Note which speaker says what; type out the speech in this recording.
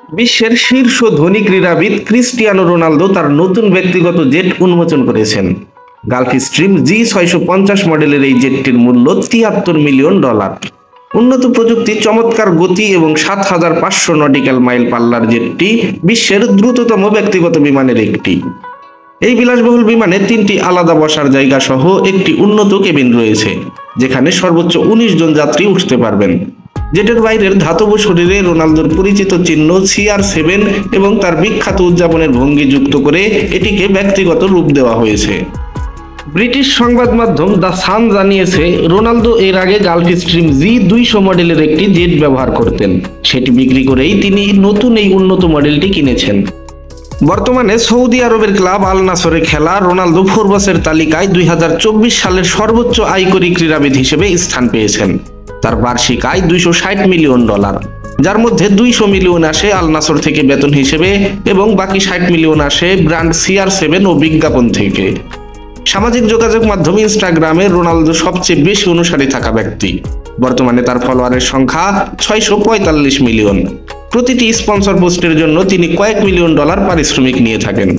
Speaker 1: বিশ্বের শীর্ষ ধনী ক্রীড়াবিদ ক্রিস্টিয়ানো রোনালদো তার নতুন ব্যক্তিগত জেট উন্মোচন করেছেন। গালফ স্ট্রিম G650 মডেলের এই জেটটির মূল্য $73 মিলিয়ন। উন্নত প্রযুক্তি, চমৎকার গতি এবং ৭৫০০ নটিক্যাল মাইল পাল্লার জেটটি বিশ্বের দ্রুততম ব্যক্তিগত বিমানের একটি। এই বিলাসবহুল বিমানে ৩টি আলাদা বসার জায়গা সহ একটি উন্নত কেবিন রয়েছে, যেখানে সর্বোচ্চ ১৯ জন যাত্রী উঠতে পারবেন। জেটের বাইরের ধাতব শরীরে রোনালদোর পরিচিত চিহ্ন CR7 এবং তার বিখ্যাত উদযাপনের ভঙ্গি যুক্ত করে এটিকে ব্যক্তিগত রূপ দেওয়া হয়েছে। ব্রিটিশ সংবাদ মাধ্যম দ্য সান জানিয়েছে, রোনালদো এর আগে গালফ স্ট্রিম G200 মডেলের একটি জেট ব্যবহার করতেন। সেটি বিক্রি করেই তিনি নতুন এই উন্নত মডেলটি কিনেছেন। বর্তমানে সৌদি আরবের ক্লাব আল নাসরে খেলা রোনালদো ফোর্বসের তালিকায় ২০২৪ সালের সর্বোচ্চ আয়করী ক্রীড়াবিদ হিসেবে স্থান পেয়েছেন। তার বার্ষিক আয় $২৬০ মিলিয়ন, যার মধ্যে ২০০ মিলিয়ন আসে আল নাসর থেকে বেতন হিসেবে এবং বাকি ৬০ মিলিয়ন আসে ব্র্যান্ড CR7 ও বিজ্ঞাপন থেকে। সামাজিক যোগাযোগ মাধ্যম ইনস্টাগ্রামে রোনালদো সবচেয়ে বেশি অনুসারী থাকা ব্যক্তি। বর্তমানে তার ফলোয়ারের সংখ্যা ৬৪৫ মিলিয়ন। প্রতিটি স্পন্সর পোস্টের জন্য তিনি কয়েক $1 মিলিয়ন পারিশ্রমিক নিয়ে থাকেন।